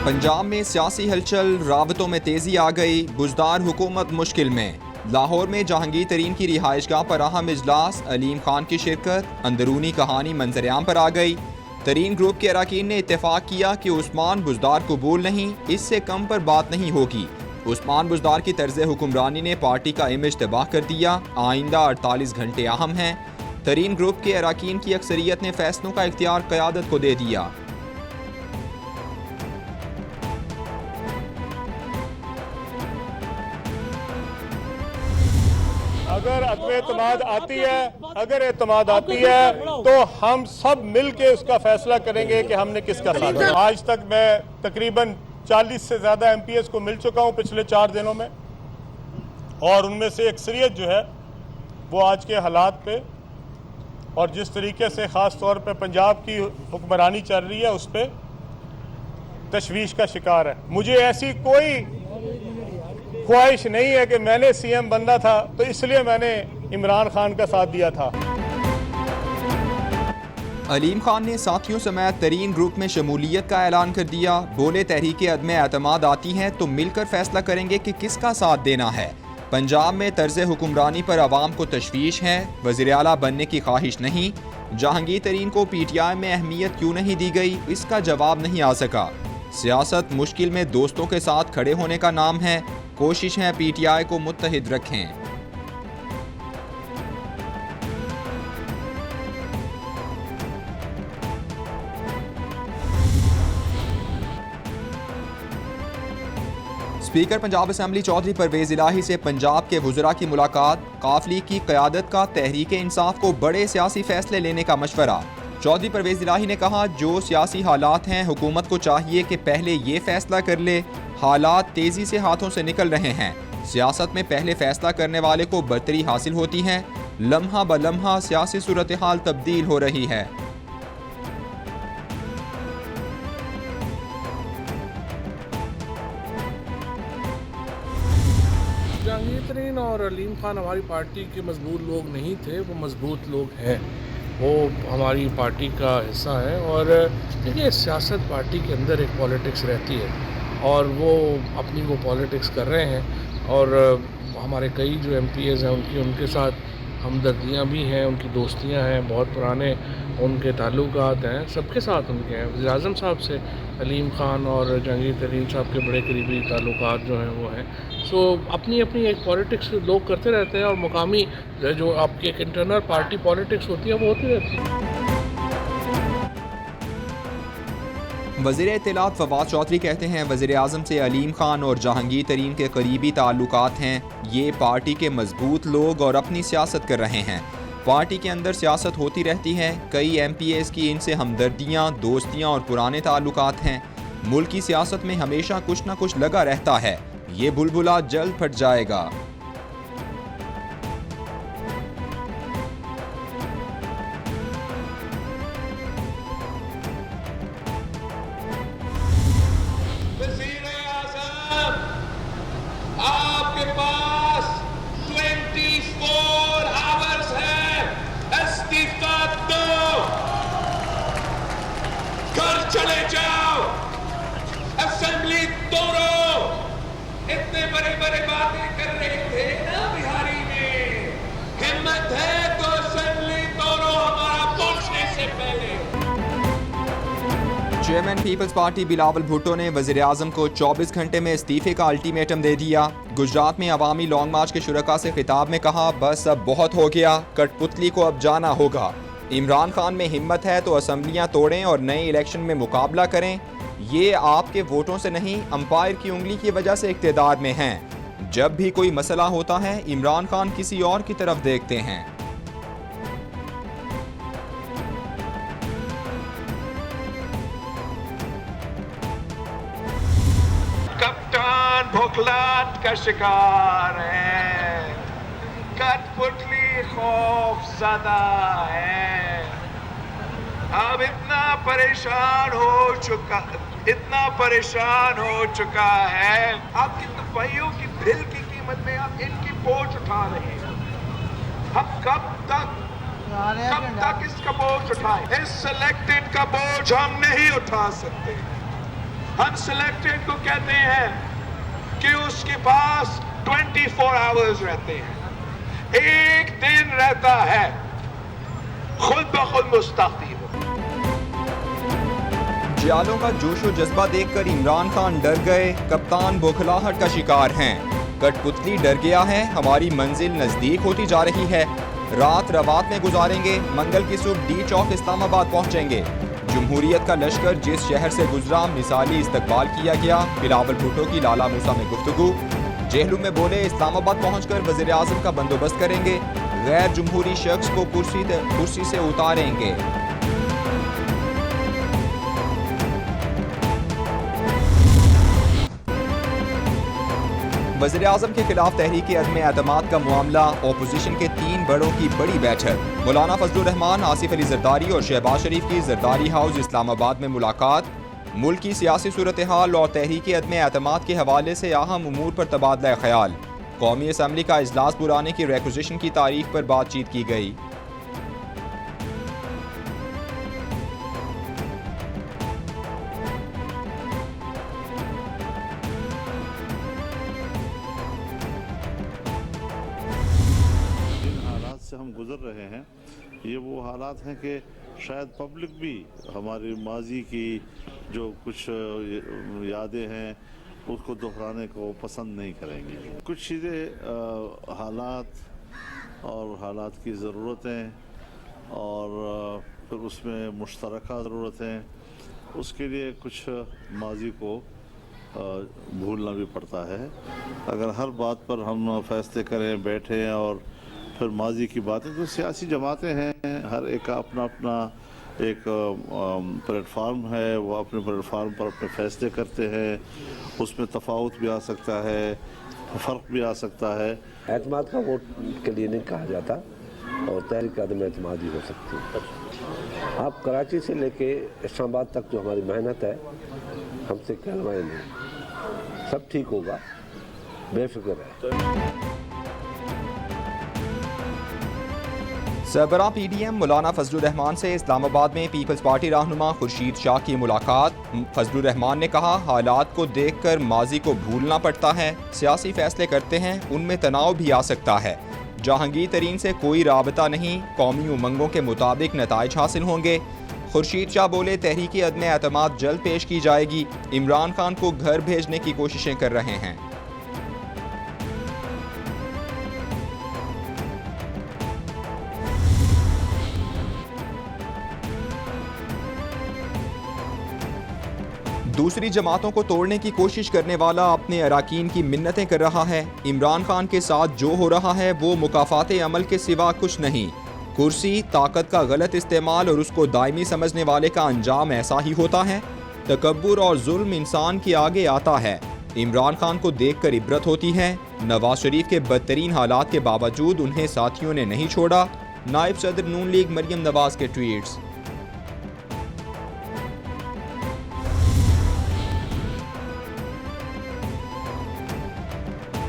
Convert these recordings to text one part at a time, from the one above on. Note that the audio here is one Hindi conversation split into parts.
पंजाब में सियासी हलचल, रावतों में तेजी आ गई, बुज़दार हुकूमत मुश्किल में। लाहौर में जहांगीर तरीन की रिहाइशगाह पर अहम इजलास, अलीम खान की शिरकत, अंदरूनी कहानी मंजरेआम पर आ गई। तरीन ग्रुप के अरकान ने इत्तेफाक किया कि उस्मान बुज़दार कबूल नहीं, इससे कम पर बात नहीं होगी। उस्मान बुज़दार की तर्ज हुक्मरानी ने पार्टी का इमेज तबाह कर दिया। आइंदा 48 घंटे अहम हैं। तरीन ग्रुप के अरकान की अक्सरियत ने फैसलों का इख्तियार क़यादत को दे दिया। अगर एतमाद आती है तो हम सब मिल के उसका फैसला करेंगे कि हमने किसका साथ दिया। आज तक मैं तकरीबन 40 से ज़्यादा MPs को मिल चुका हूं पिछले 4 दिनों में, और उनमें से अक्सरियत जो है वो आज के हालात पे और जिस तरीके से ख़ास तौर पे पंजाब की हुक्मरानी चल रही है उस पर तशवीश का शिकार है। मुझे ऐसी कोई ख्वाहिश नहीं है कि मैंने CM बनना था तो इसलिए मैंने इमरान खान का साथ दिया था। अलीम खान ने साथियों समेत तरीन ग्रुप में शमूलियत का ऐलान कर दिया। बोले, तहरीक अदम एतमाद आती है तो मिलकर फैसला करेंगे कि किसका साथ देना है। पंजाब में तर्ज हुक्मरानी पर आवाम को तशवीश है, वज़ीर आला बनने की ख्वाहिश नहीं। जहांगीर तरीन को PTI में अहमियत क्यों नहीं दी गई, इसका जवाब नहीं आ सका। सियासत मुश्किल में दोस्तों के साथ खड़े होने का नाम है। कोशिश है PTI को मुत्तहिद रखें। स्पीकर पंजाब असेंबली चौधरी परवेज इलाही से पंजाब के वुज़रा की मुलाकात, काफिले की क़यादत का तहरीक इंसाफ को बड़े सियासी फैसले लेने का मशवरा। चौधरी परवेज इलाही ने कहा, जो सियासी हालात हैं हुकूमत को चाहिए कि पहले ये फैसला कर ले। हालात तेजी से हाथों से निकल रहे हैं। सियासत में पहले फैसला करने वाले को बरतरी हासिल होती है। लम्हा ब लम्हा सियासी सूरत हाल तब्दील हो रही है। जहांगीर तरीन और अलीम खान हमारी पार्टी के मजबूत लोग नहीं थे, वो मजबूत लोग हैं। वो हमारी पार्टी का हिस्सा है। और देखिए, सियासत पार्टी के अंदर एक पॉलिटिक्स रहती है और वो अपनी वो पॉलिटिक्स कर रहे हैं। और हमारे कई जो MPs हैं उनके साथ हमदर्दियाँ भी हैं, उनकी दोस्तियाँ हैं, बहुत पुराने उनके ताल्लुकात हैं, सबके साथ उनके हैं। वज़ीर आज़म साहब से अलीम खान और जहांगीर तरीन साहब के बड़े करीबी ताल्लुकात जो हैं वो हैं। सो अपनी अपनी एक पॉलिटिक्स लोग करते रहते हैं और मुकामी जो आपकी एक इंटरनल पार्टी पॉलिटिक्स होती है वो होती रहती है। वज़ीर इत्तलात फवाद चौधरी कहते हैं, वज़ीर आज़म से अलीम खान और जहांगीर तरीन के करीबी ताल्लुकात हैं। ये पार्टी के मजबूत लोग और अपनी सियासत कर रहे हैं। पार्टी के अंदर सियासत होती रहती है। कई MPs की इनसे हमदर्दियाँ, दोस्तियाँ और पुराने ताल्लुकात हैं। मुल्क की सियासत में हमेशा कुछ ना कुछ लगा रहता है। ये बुलबुला जल्द फट जाएगा। आपके पास 24 आवर्स है, इस्तीफा दो, घर चले जाओ, असेंबली तोड़ो। इतने बड़े बड़े बातें कर रहे थे ना बिहारी में, हिम्मत है तो असेंबली तोड़ो हमारा पहुंचने से पहले। चेयरमैन पीपल्स पार्टी बिलावल भुट्टो ने वज़ीर आज़म को 24 घंटे में इस्तीफे का अल्टीमेटम दे दिया। गुजरात में अवामी लॉन्ग मार्च के शुरका से खिताब में कहा, बस अब बहुत हो गया, कठपुतली को अब जाना होगा। इमरान खान में हिम्मत है तो असेंबलियां तोड़ें और नए इलेक्शन में मुकाबला करें। ये आपके वोटों से नहीं, अंपायर की उंगली की वजह से इक़्तिदार में हैं। जब भी कोई मसला होता है इमरान खान किसी और की तरफ देखते हैं। कप्तान भोखलाट का शिकार है, कठपुतली खौफ ज़दा है। अब इतना परेशान हो चुका है, आपकी दवाइयों की बिल की कीमत में आप इनकी बोझ उठा रहे हैं। हम कब तक इसका बोझ उठाएं? इस सिलेक्टेड का बोझ हम नहीं उठा सकते। हम सिलेक्टेड को कहते हैं कि उसके पास 24 आवर्स रहते हैं, एक दिन रहता है खुद ब खुद मुस्तक़बिल। जियालों का जोशो जज्बा देखकर इमरान खान डर गए, कप्तान बौखलाहट का शिकार हैं। कठपुतली डर गया है, हमारी मंजिल नजदीक होती जा रही है। रात रवात में गुजारेंगे, मंगल की सुबह डी चौक इस्लामाबाद पहुंचेंगे। जमहूरियत का लश्कर जिस शहर से गुजरा, मिसाली इस्तकबाल किया गया। बिलावल भुट्टो की लाला मूसा में गुफ्तगू। जेहलू में बोले, इस्लामाबाद पहुंचकर वज़ीर आज़म का बंदोबस्त करेंगे, गैर जमहूरी शख्स को कुर्सी से उतारेंगे। वज़ीर आज़म के खिलाफ तहरीक अदम एतमाद का मामला, ओपोजिशन के 3 बड़ों की बड़ी बैठक। मौलाना फजलुर रहमान, आसिफ अली जरदारी और शहबाज शरीफ की जरदारी हाउस इस्लामाबाद में मुलाकात। मुल्क की सियासी सूरत हाल और तहरीक अदम एतमाद के हवाले से अहम उमूर पर तबादला ख्याल। कौमी असम्बली का इजलास बुलाने की रिक्विजिशन की तारीख पर बातचीत की गई। से हम गुजर रहे हैं, ये वो हालात हैं कि शायद पब्लिक भी हमारी माजी की जो कुछ यादें हैं उसको दोहराने को पसंद नहीं करेंगे। कुछ चीज़ें हालात और हालात की ज़रूरतें और फिर उसमें मुश्तरका ज़रूरतें, उसके लिए कुछ माजी को भूलना भी पड़ता है। अगर हर बात पर हम फैसले करें, बैठें और फिर माजी की बातें, तो सियासी जमातें हैं, हर एक का अपना अपना एक प्लेटफार्म है, वो अपने प्लेटफार्म पर अपने फैसले करते हैं। उसमें तफावत भी आ सकता है, फ़र्क भी आ सकता है। एतमाद का वोट के लिए नहीं कहा जाता और तहरीक अदम एतमाद ही हो सकती है। आप कराची से लेके इस्लामाबाद तक जो हमारी मेहनत है, हमसे कहलवाएं नहीं, सब ठीक होगा, बेफिक्र है। सरबरा PDM मौलाना फजलुर रहमान से इस्लामाबाद में पीपल्स पार्टी रहनुमा खुर्शीद शाह की मुलाकात। फजलुर रहमान ने कहा, हालात को देखकर माजी को भूलना पड़ता है, सियासी फैसले करते हैं, उनमें तनाव भी आ सकता है। जहांगीर तरीन से कोई राबता नहीं, कौमी उमंगों के मुताबिक नताइज हासिल होंगे। खुर्शीद शाह बोले, तहरीक अदम एतमाद जल्द पेश की जाएगी, इमरान खान को घर भेजने की कोशिशें कर रहे हैं। दूसरी जमातों को तोड़ने की कोशिश करने वाला अपने अराकीन की मिन्नतें कर रहा है। इमरान खान के साथ जो हो रहा है वो मुकाफाते अमल के सिवा कुछ नहीं। कुर्सी, ताकत का गलत इस्तेमाल और उसको दायमी समझने वाले का अंजाम ऐसा ही होता है। तकब्बुर और जुल्म इंसान के आगे आता है। इमरान खान को देखकर इबरत होती है। नवाज शरीफ के बदतरीन हालात के बावजूद उन्हें साथियों ने नहीं छोड़ा। नायब सदर नून लीग मरियम नवाज के ट्वीट्स।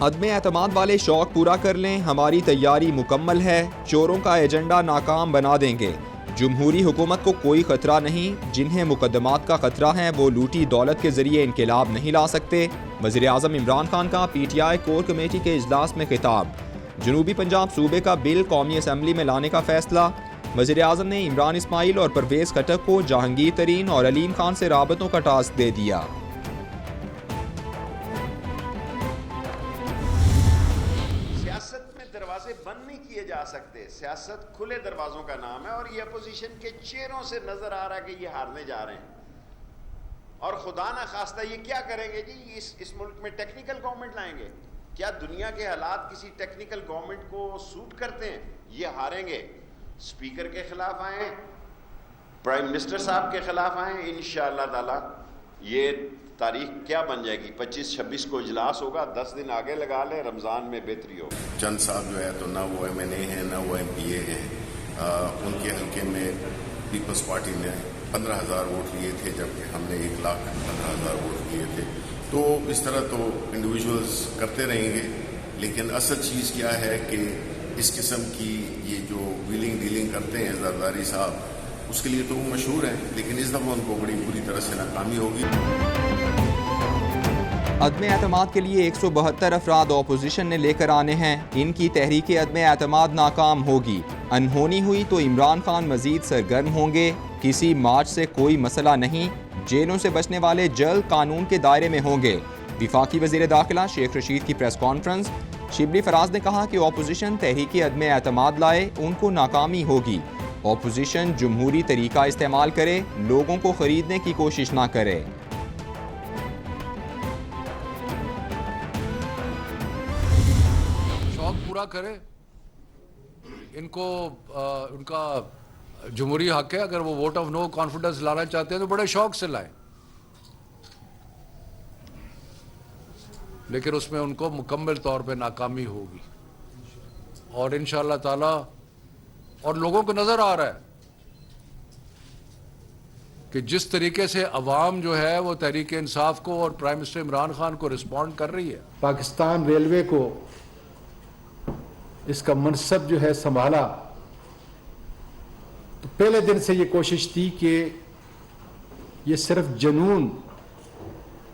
अदम एतमाद वाले शौक पूरा कर लें, हमारी तैयारी मुकम्मल है, चोरों का एजेंडा नाकाम बना देंगे। जमहूरी हुकूमत को कोई खतरा नहीं, जिन्हें मुकदमात का खतरा है वो लूटी दौलत के जरिए इनकलाब नहीं ला सकते। वज़ीर आज़म इमरान खान का PTI कोर कमेटी के इजलास में खिताब। जनूबी पंजाब सूबे का बिल कौमी असम्बली में लाने का फैसला। वज़ीर आज़म ने इमरान इस्माइल और परवेज़ खटक को जहांगीर तरीन और अलीम खान से राबतों का टास्क दे दिया। दरवाजे बंद नहीं किए जा सकते, सियासत खुले दरवाजों का नाम है। और ये अपोजिशन के चेहरों से नजर आ रहा है कि ये हारने जा रहे हैं। और खुदा ना खास्ता ये क्या करेंगे जी, इस मुल्क में टेक्निकल गवर्नमेंट लाएंगे? क्या दुनिया के हालात किसी टेक्निकल गवर्नमेंट को सूट करते हैं? ये हारेंगे। स्पीकर के खिलाफ आए, प्राइम मिनिस्टर साहब के खिलाफ आए, इंशाअल्लाह ताला ये तारीख क्या बन जाएगी, 25-26 को इजलास होगा, 10 दिन आगे लगा ले, रमज़ान में बेहतरी होगी। चंद साहब जो है तो ना वो MNA है ना वो MPA है। उनके हल्के में पीपल्स पार्टी ने 15,000 वोट लिए थे, जबकि हमने 1,15,000 वोट लिए थे। तो इस तरह तो इंडिविजुअल्स करते रहेंगे, लेकिन असल चीज़ क्या है कि इस किस्म की ये जो व्हीलिंग डीलिंग करते हैं जरदारी साहब, उसके लिए तो वो मशहूर है, लेकिन इस दफ़ा उनको बड़ी बुरी तरह से नाकामी होगी। अदम एतमाद के लिए 172 अफराद अपोजिशन ने लेकर आने हैं। इनकी तहरीक अदम एतमाद नाकाम होगी। अनहोनी हुई तो इमरान खान मजीद सरगर्म होंगे। किसी मार्च से कोई मसला नहीं। जेलों से बचने वाले जल्द कानून के दायरे में होंगे। विफाकी वज़ीर दाखिला शेख रशीद की प्रेस कॉन्फ्रेंस। शिबली फराज ने कहा कि अपोजिशन तहरीक अदम एतमाद लाए, उनको नाकामी होगी। अपोजिशन जमहूरी तरीका इस्तेमाल करे, लोगों को खरीदने की कोशिश ना करे। पूरा करे, इनको उनका जमहूरी हक है। अगर वो वोट ऑफ नो कॉन्फिडेंस लाना चाहते हैं तो बड़े शौक से लाएं, लेकिन उसमें उनको मुकम्मल तौर पे नाकामी होगी। और इंशाअल्लाह ताला, और लोगों को नजर आ रहा है कि जिस तरीके से अवाम जो है वो तहरीक इंसाफ को और प्राइम मिनिस्टर इमरान खान को रिस्पॉन्ड कर रही है। पाकिस्तान रेलवे को इसका मनसब जो है संभाला तो पहले दिन से ये कोशिश थी कि ये सिर्फ जुनून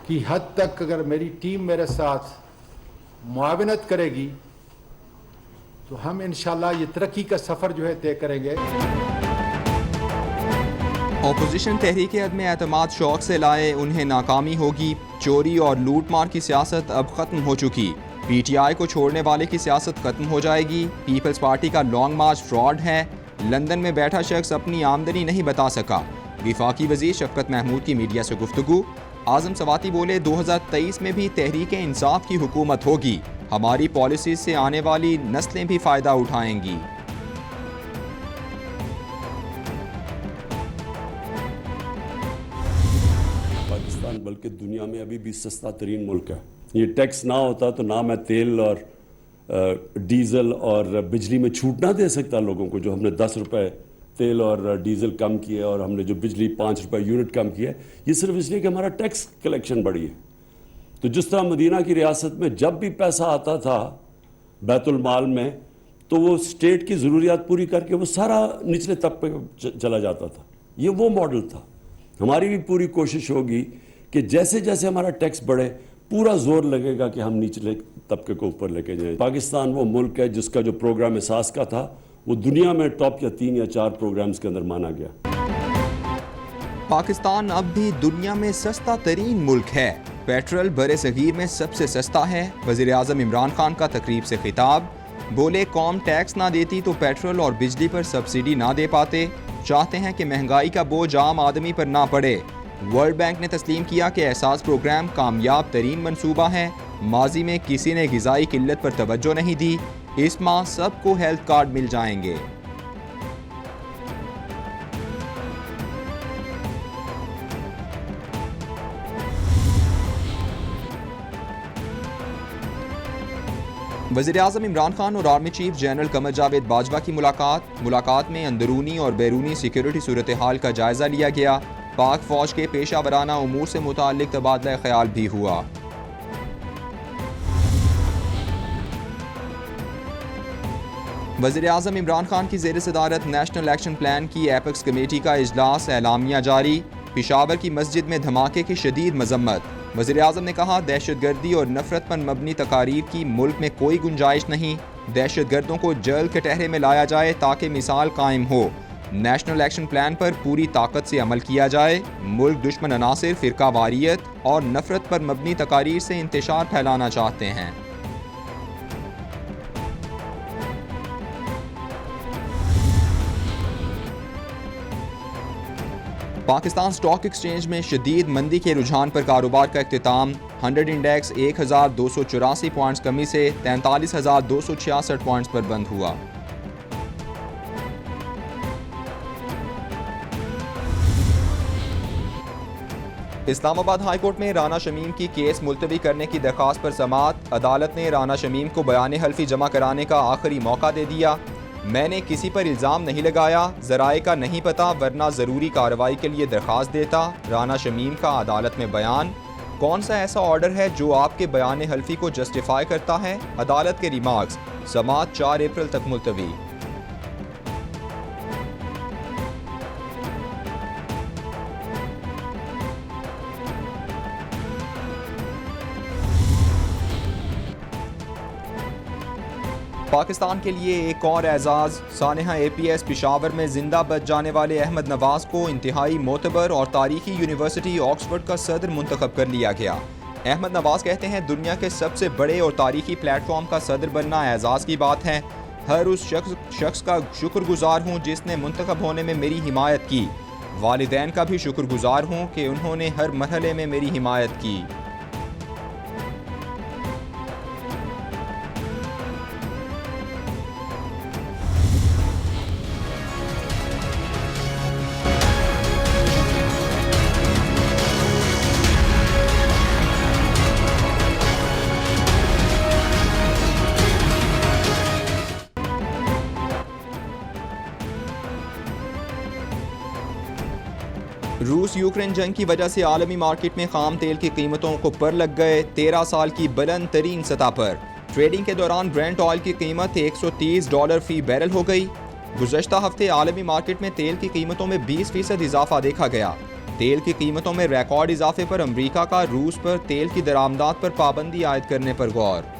की हद तक अगर मेरी टीम मेरे साथ मुआवनत करेगी तो हम इंशाल्लाह ये तरक्की का सफर जो है तय करेंगे। अपोजिशन तहरीक अदम एतमाद शौक से लाए, उन्हें नाकामी होगी। चोरी और लूटमार की सियासत अब खत्म हो चुकी। PTI को छोड़ने वाले की सियासत खत्म हो जाएगी। पीपल्स पार्टी का लॉन्ग मार्च फ्रॉड है। लंदन में बैठा शख्स अपनी आमदनी नहीं बता सका। विफाकी वजीर शफकत महमूद की मीडिया से गुफ्तगू। आजम सवाती बोले 2023 में भी तहरीक इंसाफ की हुकूमत होगी। हमारी पॉलिसी से आने वाली नस्लें भी फ़ायदा उठाएंगी। पाकिस्तान बल्कि दुनिया में अभी भी सस्ता तरीन मुल्क है। ये टैक्स ना होता तो ना मैं तेल और डीज़ल और बिजली में छूट ना दे सकता लोगों को। जो हमने 10 रुपए तेल और डीज़ल कम किए और हमने जो बिजली 5 रुपए यूनिट कम किया, ये सिर्फ इसलिए कि हमारा टैक्स कलेक्शन बढ़ी है। तो जिस तरह मदीना की रियासत में जब भी पैसा आता था बैतुल माल में, तो वो स्टेट की ज़रूरियात पूरी करके वो सारा निचले तबके पे चला जाता था। ये वो मॉडल था। हमारी भी पूरी कोशिश होगी कि जैसे जैसे हमारा टैक्स बढ़े पूरा जोर लगेगा कि हम निचले तबके को ऊपर लेके जाएं। पाकिस्तान वो मुल्क है जिसका जो प्रोग्राम एहसास का था वो दुनिया में टॉप या 3 या 4 प्रोग्राम्स के अंदर माना गया। पाकिस्तान अब भी दुनिया में सस्ता तरीन मुल्क है। पेट्रोल बरे सगीर में सबसे सस्ता है। वज़ीर आज़म इमरान खान का तकरीब से खिताब। बोले कौम टैक्स ना देती तो पेट्रोल और बिजली पर सब्सिडी ना दे पाते। चाहते हैं कि महंगाई का बोझ आम आदमी पर ना पड़े। वर्ल्ड बैंक ने तस्लीम किया कि एहसास प्रोग्राम कामयाब तरीन मंसूबा है। माजी में किसी ने ग़िज़ाई किल्लत पर तवज्जो नहीं दी। इस माह सबको हेल्थ कार्ड मिल जाएंगे। वज़ीर आज़म इमरान खान और army chief general Qamar Javed Bajwa की मुलाकात में अंदरूनी और बैरूनी सिक्योरिटी सूरत हाल का जायजा लिया गया। पाक फौज के पेशा वराना उमूर से मुताल्लिक तबादला ख्याल भी हुआ। वज़ीर आज़म इमरान खान की ज़ेर सदारत नेशनल एक्शन प्लान की एपेक्स कमेटी का इजलास एलामिया जारी। पेशावर की मस्जिद में धमाके की शदीद मजम्मत। वज़ीर आज़म ने कहा दहशतगर्दी और नफरत पर मबनी तकारीर की मुल्क में कोई गुंजाइश नहीं। दहशतगर्दों को जल्द कटहरे में लाया जाए ताकि मिसाल कायम हो। नेशनल एक्शन प्लान पर पूरी ताकत से अमल किया जाए। मुल्क दुश्मन अनासिर फ़िरका वारियत और नफरत पर मबनी तकारीर से इंतशार फैलाना चाहते हैं। पाकिस्तान स्टॉक एक्सचेंज में शदीद मंदी के रुझान पर कारोबार का इख्तिताम। 100 इंडेक्स 1284 पॉइंट्स कमी से 43,266 पॉइंट्स पर बंद हुआ। इस्लामाबाद हाई कोर्ट में राना शमीम की केस मुलतवी करने की दरख्वास्त पर समाअत। अदालत ने राना शमीम को बयान हल्फी जमा कराने का आखिरी मौका दे दिया। मैंने किसी पर इल्ज़ाम नहीं लगाया, ज़राए का नहीं पता, वरना ज़रूरी कार्रवाई के लिए दरख्वास्त देता। राना शमीम का अदालत में बयान। कौन सा ऐसा ऑर्डर है जो आपके बयान हल्फी को जस्टिफाई करता है? अदालत के रिमार्क्स। समाअत 4 अप्रैल तक मुलतवी। पाकिस्तान के लिए एक और एजाज़, सानेहा APS पेशावर में जिंदा बच जाने वाले अहमद नवाज को इंतहाई मोतबर और तारीखी यूनिवर्सिटी ऑक्सफोर्ड का सदर मुंतखब कर लिया गया। अहमद नवाज कहते हैं, दुनिया के सबसे बड़े और तारीखी प्लेटफॉर्म का सदर बनना एजाज़ की बात है। हर उस शख्स का शुक्रगुजार हूँ जिसने मुंतखब होने में मेरी हिमायत की। वालिदैन का भी शुक्रगुजार हूँ कि उन्होंने हर मरहले में मेरी हिमायत की। रूस यूक्रेन जंग की वजह से आलमी मार्केट में खाम तेल की कीमतों को पर लग गए 13 साल की बुलंद तरीन सतह पर। ट्रेडिंग के दौरान ब्रेंट ऑयल की कीमत $130 फी बैरल हो गई। गुज़श्ता हफ्ते आलमी मार्केट में तेल की कीमतों में 20% इजाफा देखा गया। तेल की कीमतों में रिकॉर्ड इजाफे पर अमरीका का रूस पर तेल की दरामदात पर पाबंदी आयद करने पर गौर।